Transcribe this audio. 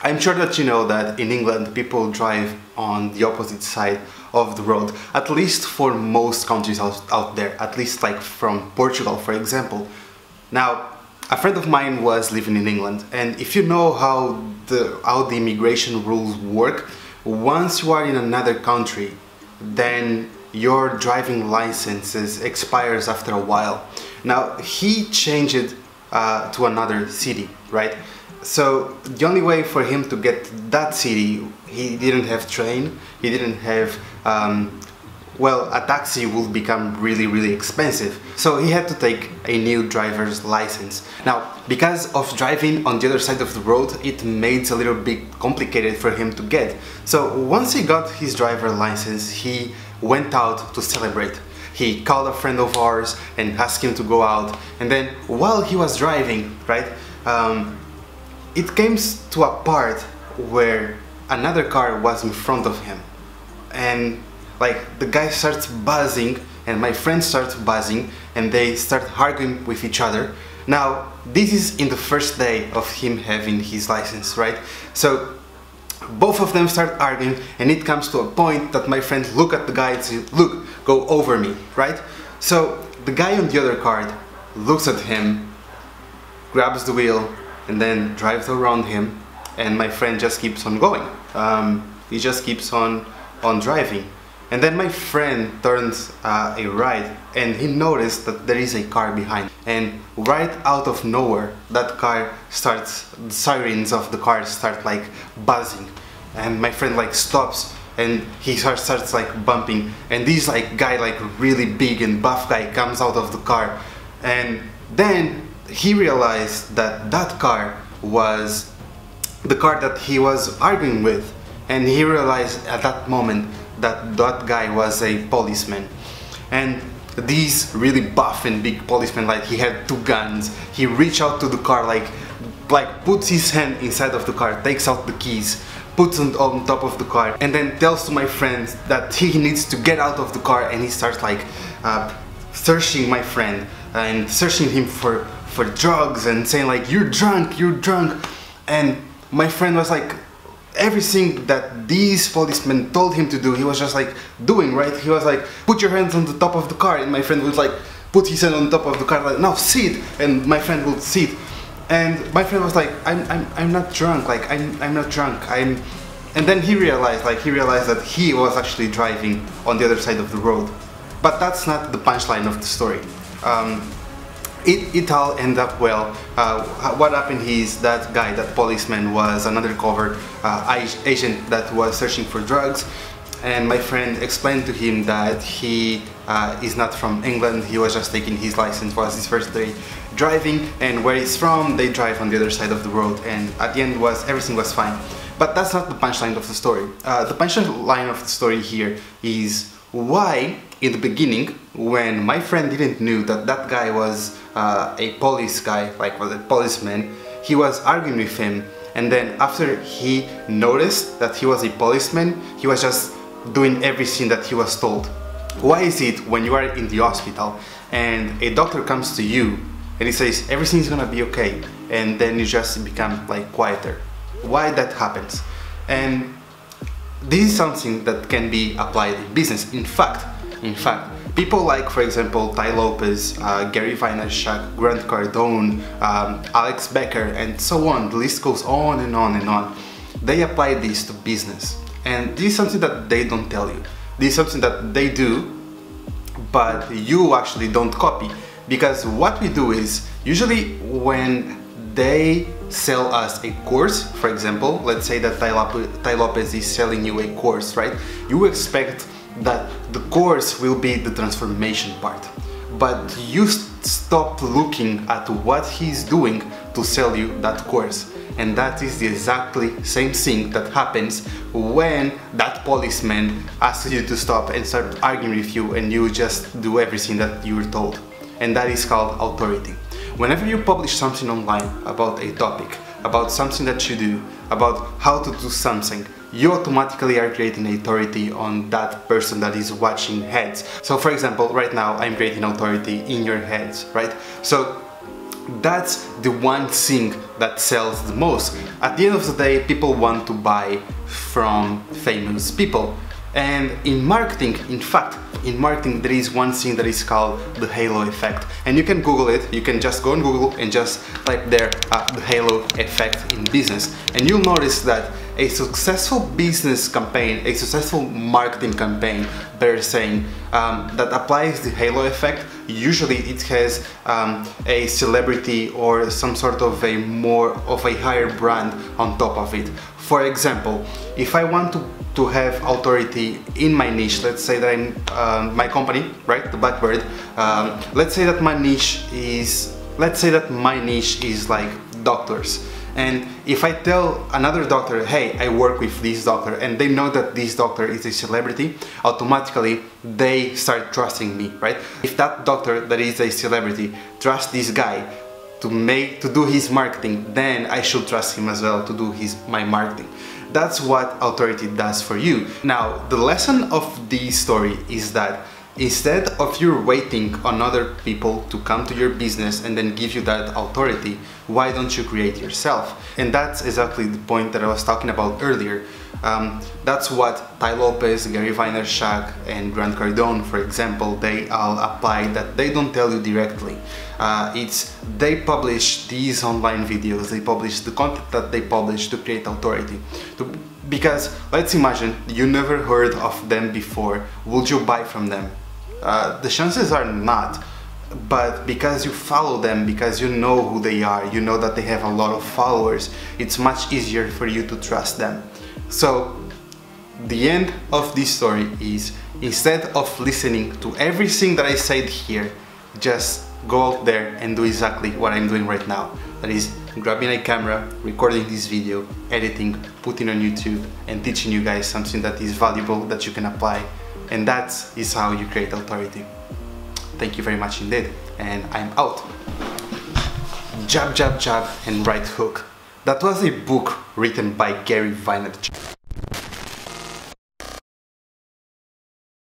I'm sure that you know that in England people drive on the opposite side of the road, at least for most countries out there, at least like from Portugal, for example. Now, a friend of mine was living in England, and if you know how the immigration rules work, once you are in another country, then your driving license expires after a while. Now, he changed it to another city, right? So the only way for him to get to that city, he didn't have train, he didn't have, well, a taxi would become really expensive. So he had to take a new driver's license. Now, because of driving on the other side of the road, it made it a little bit complicated for him to get. So once he got his driver's license, he went out to celebrate. He called a friend of ours and asked him to go out. And then while he was driving, right, it came to a part where another car was in front of him. And like the guy starts buzzing and my friend starts buzzing and they start arguing with each other. Now, this is in the first day of him having his license, right? So both of them start arguing and it comes to a point that my friend look at the guy and says, "Look, go over me," right? So the guy on the other car looks at him, grabs the wheel and then drives around him, and my friend just keeps on going. He just keeps on driving. And then my friend turns a right and he noticed that there is a car behind. And right out of nowhere, that car starts, the sirens of the car start like buzzing. And my friend like stops and he starts like bumping. And this like guy, like really big and buff guy, comes out of the car. And then he realized that that car was the car that he was arguing with. And he realized at that moment that that guy was a policeman. And this really buff and big policeman, like he had two guns. He reached out to the car, like puts his hand inside of the car, takes out the keys, puts on top of the car, and then tells to my friend that he needs to get out of the car. And he starts like searching my friend and searching him for drugs and saying like, you're drunk. And my friend was like, everything that these policemen told him to do, he was just like doing, right? He was like, put your hands on the top of the car, and my friend would like put his hand on top of the car, like, now sit, and my friend would sit. And my friend was like, I'm not drunk, like I'm not drunk, and then he realized that he was actually driving on the other side of the road. But that's not the punchline of the story. It all ended up well. What happened is that guy, that policeman, was an undercover agent that was searching for drugs, and my friend explained to him that he is not from England, he was just taking his license, was his first day driving, and where he's from, they drive on the other side of the road, and at the end everything was fine. But that's not the punchline of the story. The punchline of the story here is why, in the beginning, when my friend didn't know that that guy was a police guy, like was a policeman, he was arguing with him, and then after he noticed that he was a policeman, he was just doing everything that he was told. Why is it when you are in the hospital and a doctor comes to you and he says everything's gonna be okay, and then you just become like quieter? Why that happens? And this is something that can be applied in business. In fact, people like, for example, Tai Lopez, Gary Vaynerchuk, Grant Cardone, Alex Becker, and so on. The list goes on and on and on. They apply this to business, and this is something that they don't tell you. This is something that they do, but you actually don't copy. Because what we do is, usually when they sell us a course, for example, let's say that Tai Lopez is selling you a course, right? You expect that the course will be the transformation part, but you stop looking at what he's doing to sell you that course. And that is the exactly same thing that happens when that policeman asks you to stop and start arguing with you, and you just do everything that you were told. And that is called authority. Whenever you publish something online about a topic, about something that you do, about how to do something, you automatically are creating authority on that person that is watching heads. So for example, right now I'm creating authority in your heads, right? So that's the one thing that sells the most. At the end of the day, people want to buy from famous people. And in marketing, in fact, in marketing there is one thing that is called the halo effect. And you can Google it, you can just go on Google and just type there the halo effect in business. And you'll notice that a successful business campaign, a successful marketing campaign, better saying, that applies the halo effect, usually it has a celebrity or some sort of a higher brand on top of it. For example, if I want to have authority in my niche, let's say that I'm my company, right, the Blackbird, let's say that my niche is like doctors. And if I tell another doctor, hey, I work with this doctor, and they know that this doctor is a celebrity, automatically they start trusting me, right? If that doctor that is a celebrity trusts this guy to do his marketing, then I should trust him as well to do my marketing. That's what authority does for you. Now, the lesson of this story is that instead of you waiting on other people to come to your business and then give you that authority, why don't you create yourself? And that's exactly the point that I was talking about earlier. That's what Tai Lopez, Gary Vaynerchuk, and Grant Cardone, for example, they all apply, that they don't tell you directly. They publish these online videos, they publish the content that they publish to create authority. Because let's imagine you never heard of them before, would you buy from them? The chances are not. But because you follow them, because you know who they are, you know that they have a lot of followers, it's much easier for you to trust them. So the end of this story is, instead of listening to everything that I said here, just go out there and do exactly what I'm doing right now. That is grabbing a camera, recording this video, editing, putting on YouTube, and teaching you guys something that is valuable that you can apply. And that is how you create authority. Thank you very much indeed, and I'm out. Jab, jab, jab, and right hook. That was a book written by Gary Vaynerchuk.